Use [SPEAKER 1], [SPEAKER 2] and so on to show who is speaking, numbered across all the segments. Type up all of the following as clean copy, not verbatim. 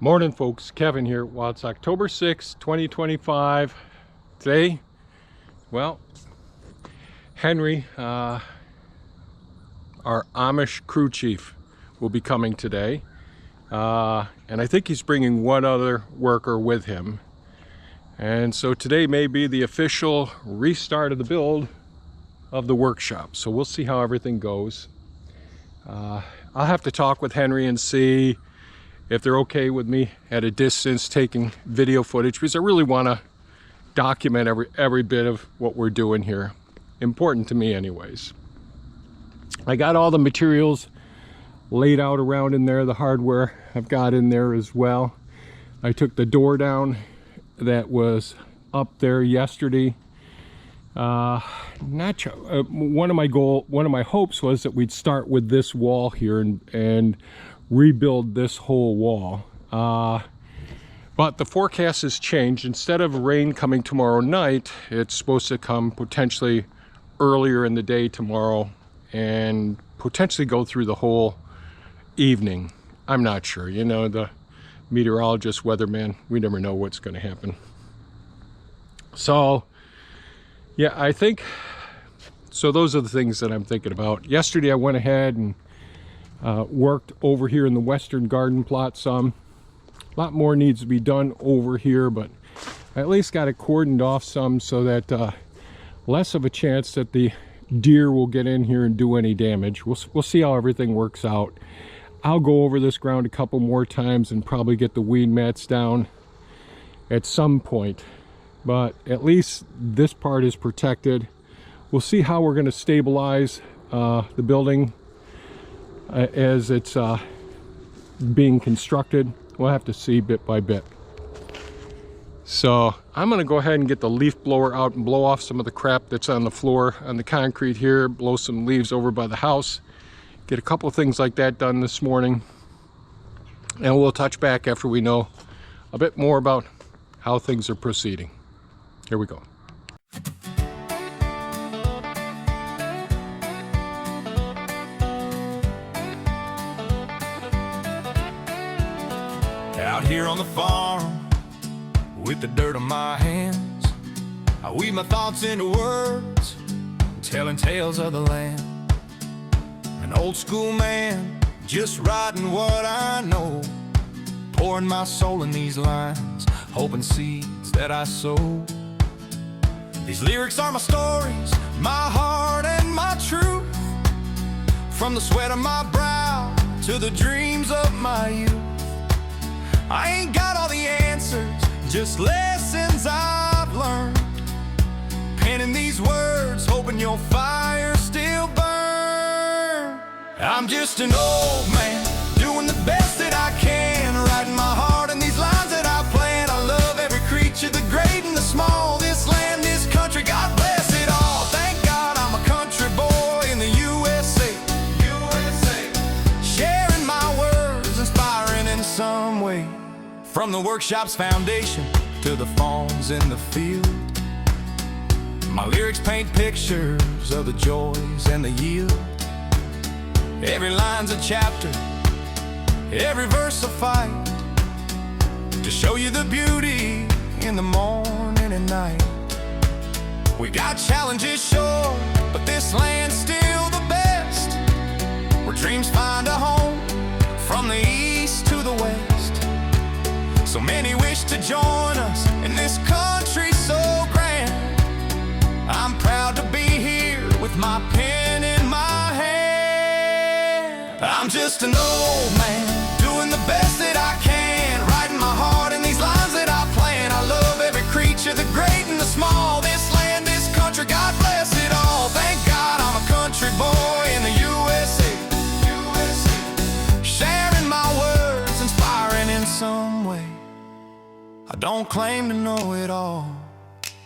[SPEAKER 1] Morning folks, Kevin here. Well, it's October 6th, 2025. Today, well, Henry, our Amish crew chief, will be coming today. And I think he's bringing one other worker with him. And so today may be the official restart of the build of the workshop. So we'll see how everything goes. I'll have to talk with Henry and see if they're okay with me at a distance taking video footage, because I really want to document every bit of what we're doing here. Important to me anyways. I got all the materials laid out around in there, the hardware I've got in there as well. I took the door down that was up there yesterday. One of my hopes was that we'd start with this wall here and rebuild this whole wall, but the forecast has changed. Instead of rain coming tomorrow night, it's supposed to come potentially earlier in the day tomorrow and potentially go through the whole evening. I'm not sure, you know, the meteorologist, weatherman, we never know what's going to happen. So yeah, I think so. Those are the things that I'm thinking about. Yesterday I went ahead and worked over here in the western garden plot some. A lot more needs to be done over here, but I at least got it cordoned off some so that less of a chance that the deer will get in here and do any damage. We'll see how everything works out. I'll go over this ground a couple more times and probably get the weed mats down at some point, but at least this part is protected. We'll see how we're going to stabilize the building as it's being constructed. We'll have to see bit by bit. So I'm going to go ahead and get the leaf blower out and blow off some of the crap that's on the floor, on the concrete here, blow some leaves over by the house, get a couple of things like that done this morning, and we'll touch back after we know a bit more about how things are proceeding. Here we go.
[SPEAKER 2] Out here on the farm, with the dirt on my hands, I weave my thoughts into words, telling tales of the land. An old school man, just writing what I know, pouring my soul in these lines, hoping seeds that I sow. These lyrics are my stories, my heart and my truth, from the sweat of my brow to the dreams of my youth. I ain't got all the answers, just lessons I've learned, penning these words, hoping your fire still burn. I'm just an old man, doing the best that I can, writing my heart in these lines that I plan. I love every creature, the great and the small, this land, this country, God bless it all. Thank God I'm a country boy in the USA, sharing my words, inspiring in some way. From the workshop's foundation to the fawns in the field, my lyrics paint pictures of the joys and the yield. Every line's a chapter, every verse a fight, to show you the beauty in the morning and night. We got challenges, sure, but this land's still the best, where dreams find a home from the east to the west. So many wish to join us in this country so grand. I'm proud to be here with my pen in my hand. I'm just an old man, doing the best that I can, writing my heart in these lines that I plan. I love every creature, the great and the small, this land, this country, God bless it all. Thank God I'm a country boy in the USA, sharing my words, inspiring in some way. I don't claim to know it all,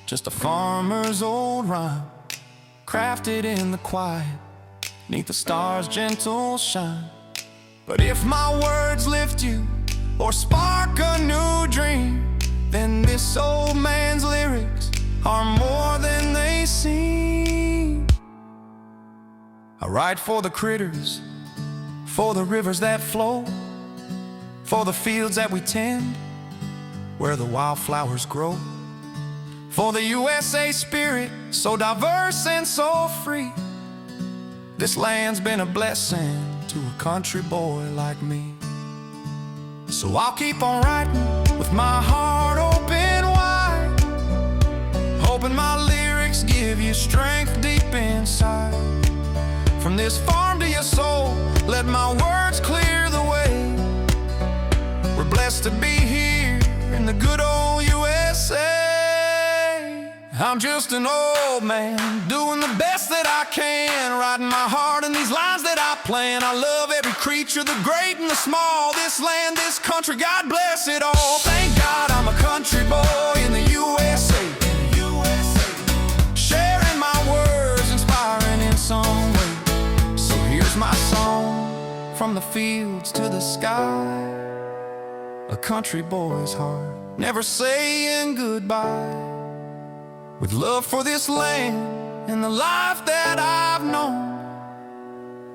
[SPEAKER 2] just a farmer's old rhyme, crafted in the quiet, neath the stars' gentle shine. But if my words lift you or spark a new dream, then this old man's lyrics are more than they seem. I write for the critters, for the rivers that flow, for the fields that we tend, where the wildflowers grow, for the USA spirit, so diverse and so free. This land's been a blessing to a country boy like me. So I'll keep on writing with my heart open wide, hoping my lyrics give you strength deep inside. From this farm to your soul, let my words clear the way. We're blessed to be here in the good old USA. I'm just an old man doing the best that I can, writing my heart in these lines that I plan. I love every creature, the great and the small, this land, this country, God bless it all. Thank God I'm a country boy in the USA, sharing my words, inspiring in some way. So here's my song, from the fields to the sky, a country boy's heart, never saying goodbye. With love for this land and the life that I've known,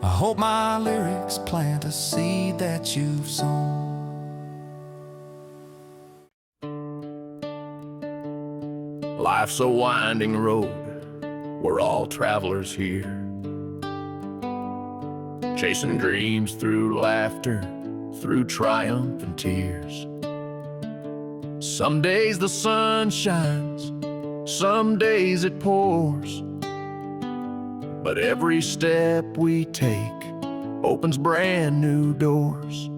[SPEAKER 2] I hope my lyrics plant a seed that you've sown.
[SPEAKER 3] Life's a winding road, we're all travelers here, chasing dreams through laughter, through triumph and tears. Some days the sun shines, some days it pours, but every step we take opens brand new doors.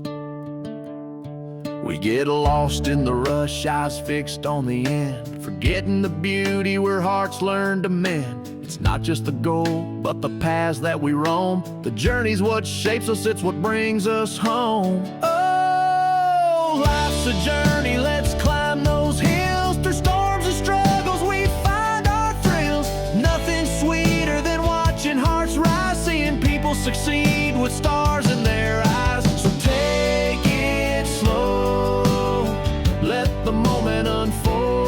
[SPEAKER 3] We get lost in the rush, eyes fixed on the end, forgetting the beauty where hearts learn to mend. It's not just the goal, but the paths that we roam. The journey's what shapes us, it's what brings us home. Oh, life's a journey, let's climb those hills. Through storms and struggles we find our thrills. Nothing sweeter than watching hearts rise, seeing people succeed with stars in their eyes. So take it slow, let the moment unfold.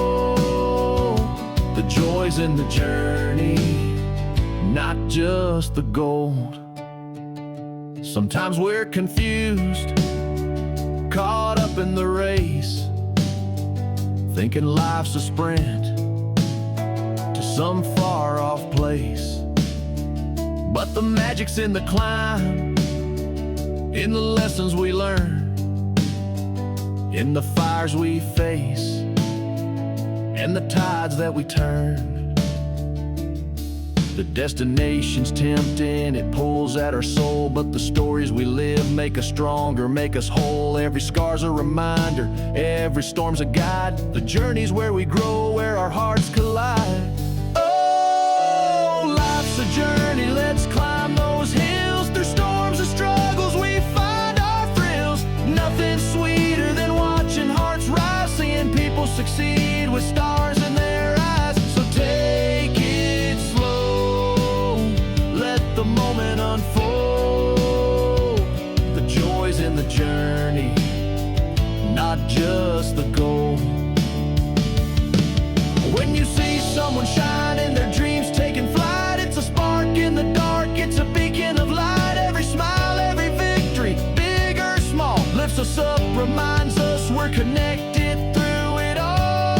[SPEAKER 3] The joys in the journey, not just the gold. Sometimes we're confused, caught up in the race, thinking life's a sprint to some far-off place. But the magic's in the climb, in the lessons we learn, in the fires we face, and the tides that we turn. The destination's tempting, it pulls at our soul, but the stories we live make us stronger, make us whole. Every scar's a reminder, every storm's a guide. The journey's where we grow, where our hearts collide. Oh, life's a journey, let's climb those hills. Through storms and struggles we find our thrills. Nothing sweeter than watching hearts rise, seeing people succeed with stars in their eyes. So take it slow, let the moment unfold. The joys in the journey, not just the goal. When you see someone shine in their dreams taking flight, it's a spark in the dark, it's a beacon of light. Every smile, every victory, big or small, lifts us up, reminds us we're connected through it all.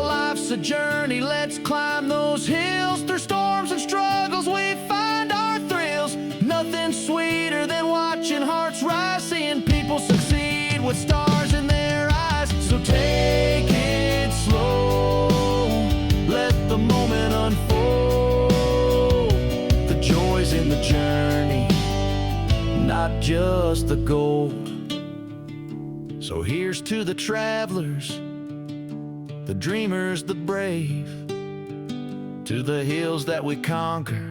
[SPEAKER 3] Life's a journey, let's climb those hills. Through storms and struggles we find our thrills. Nothing sweeter than watching hearts rise, seeing people succeed with stars in their eyes. So take it slow, let the moment unfold. The joys in the journey, not just the gold. So here's to the travelers, the dreamers, the brave, to the hills that we conquer,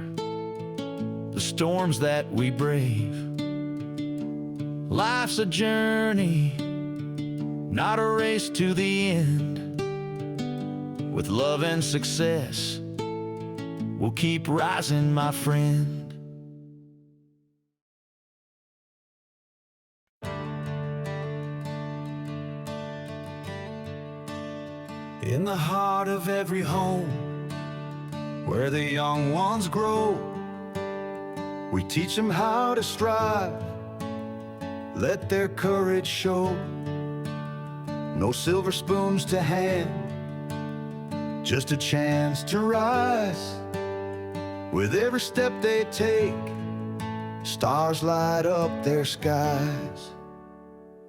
[SPEAKER 3] the storms that we brave. Life's a journey, not a race to the end. With love and success, we'll keep rising, my friend.
[SPEAKER 2] In the heart of every home, where the young ones grow, we teach them how to strive
[SPEAKER 3] let their courage show. No silver spoons to hand, just a chance to rise. With every step they take, stars light up their skies.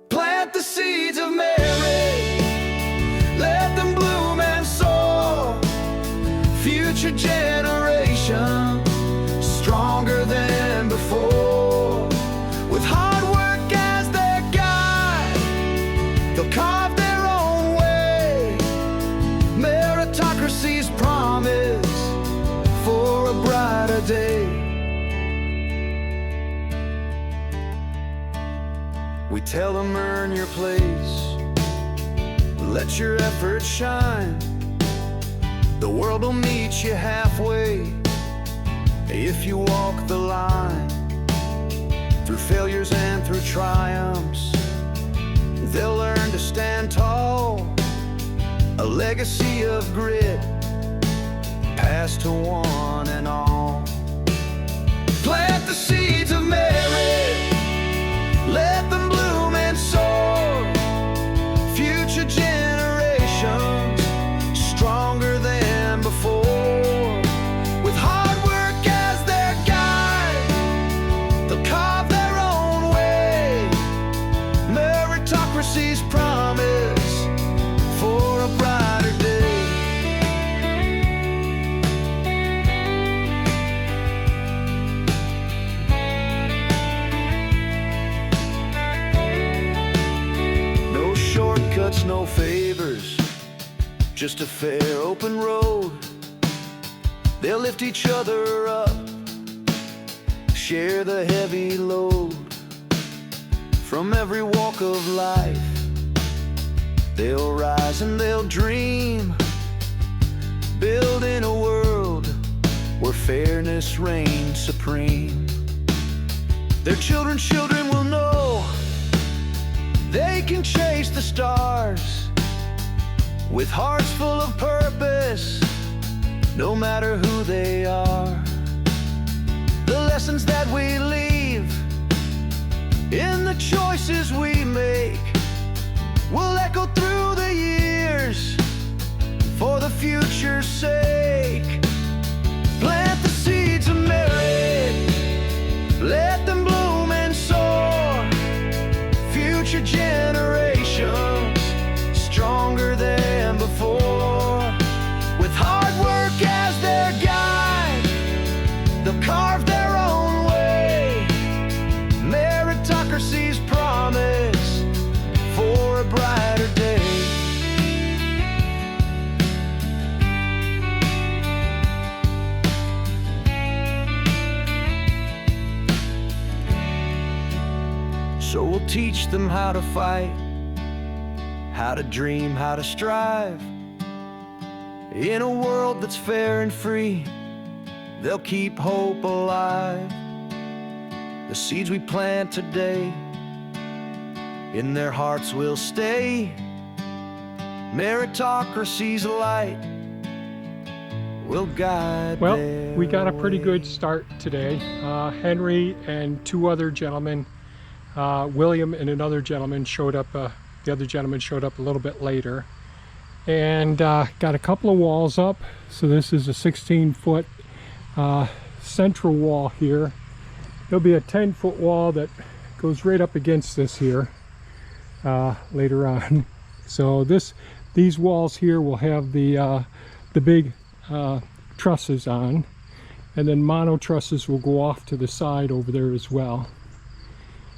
[SPEAKER 3] Plant the seeds of merit, let them bloom and soar. Future generations, stronger than before. With hard work as their guide, they'll carve their own way. Meritocracy's promise for a brighter day. We tell them earn your place, let your efforts shine. The world will meet you halfway if you walk the line. Through failures and through triumphs, they'll learn to stand tall. A legacy of grit passed to one and all. Plant the seeds of merit, let them bloom and soar. Future generations, stronger than before. With hard work as their guide, they'll carve their own way. Meritocracy's promise for a brighter day. No shortcuts, no favors, just a fair open road. They'll lift each other up, share the heavy load. From every walk of life, they'll rise and they'll dream, building a world where fairness reigns supreme. Their children's children will know they can chase the stars with hearts full of purpose, no matter who they are. The lessons that we leave in the choices we make will echo through the years for the future's sake. Plant the seeds of merit, let them bloom and soar. Future generations, stronger than before. With hard work as their guide, they'll carve their own way. Meritocracy's promise for a brighter day. So we'll teach them how to fight, how to dream, how to strive. In a world that's fair and free, they'll keep hope alive. The seeds we plant today, in their hearts will stay. Meritocracy's light will guide.
[SPEAKER 1] Well, we got a pretty good start today. Henry and two other gentlemen, William and another gentleman showed up. The other gentleman showed up a little bit later, and got a couple of walls up. So this is a 16-foot central wall here. There'll be a 10-foot wall that goes right up against this here later on. So these walls here will have the big trusses on, and then mono trusses will go off to the side over there as well.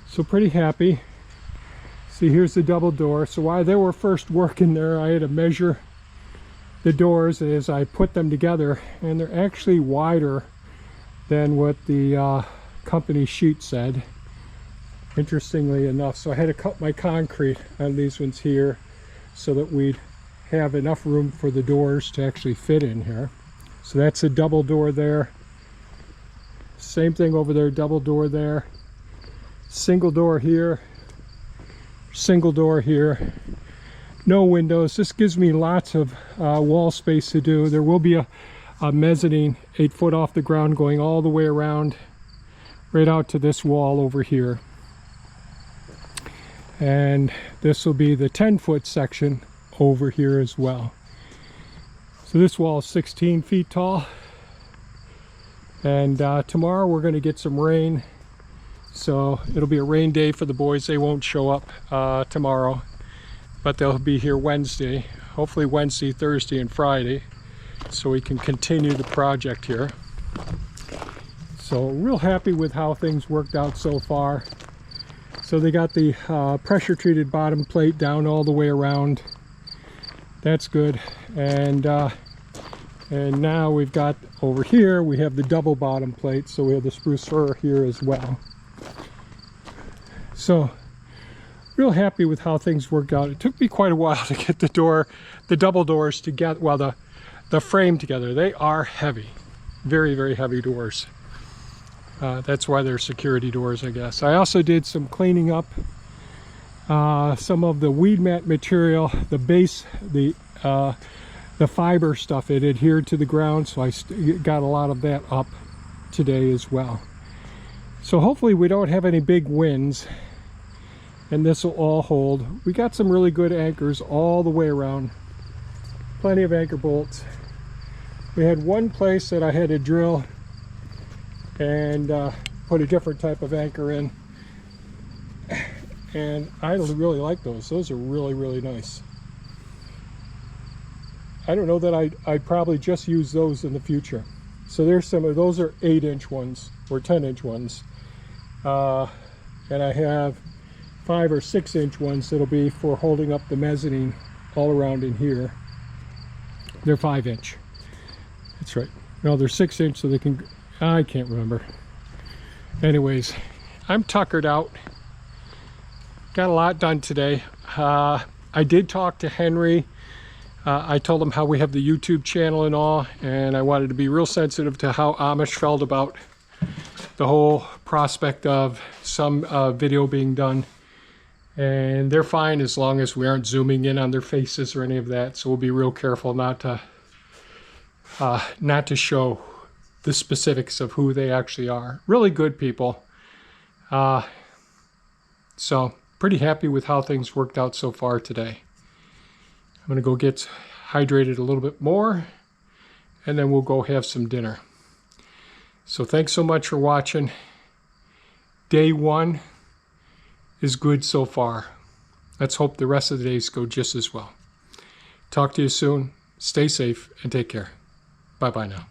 [SPEAKER 1] So pretty happy. See, here's the double door. So while they were first working there, I had to measure the doors as I put them together, and they're actually wider than what the company sheet said, interestingly enough. So I had to cut my concrete on these ones here so that we'd have enough room for the doors to actually fit in here. So that's a double door there. Same thing over there, double door there. Single door here, single door here. No windows. This gives me lots of wall space to do. There will be a mezzanine 8 foot off the ground going all the way around right out to this wall over here. And this will be the 10-foot section over here as well. So this wall is 16 feet tall. And tomorrow we're going to get some rain. So it'll be a rain day for the boys. They won't show up tomorrow, but they'll be here Wednesday. Hopefully Wednesday, Thursday, and Friday, so we can continue the project here. So real happy with how things worked out so far. So they got the pressure treated bottom plate down all the way around. That's good. And now we've got over here, we have the double bottom plate, so we have the spruce fir here as well. So real happy with how things worked out. It took me quite a while to get the double doors together, well, the frame together. They are heavy, very, very heavy doors. That's why they're security doors, I guess. I also did some cleaning up, some of the weed mat material, the base, the fiber stuff. It adhered to the ground, so I got a lot of that up today as well. So hopefully we don't have any big winds, and this will all hold. We got some really good anchors all the way around. Plenty of anchor bolts. We had one place that I had to drill and put a different type of anchor in, and I really like those. Those are really, really nice. I don't know that I'd probably just use those in the future. So there's some of those are 8-inch ones or 10-inch ones, and I have 5 or 6-inch ones that'll be for holding up the mezzanine all around in here. They're 5-inch. That's right. No, they're 6-inch, so they can, I can't remember. Anyways, I'm tuckered out. Got a lot done today. I did talk to Henry. I told him how we have the YouTube channel and all, and I wanted to be real sensitive to how Amish felt about the whole prospect of some video being done. And they're fine as long as we aren't zooming in on their faces or any of that. So we'll be real careful not to show the specifics of who they actually are. Really good people. So pretty happy with how things worked out so far today. I'm gonna go get hydrated a little bit more, and then we'll go have some dinner. So thanks so much for watching. Day 1 is good so far. Let's hope the rest of the days go just as well. Talk to you soon. Stay safe and take care. Bye-bye now.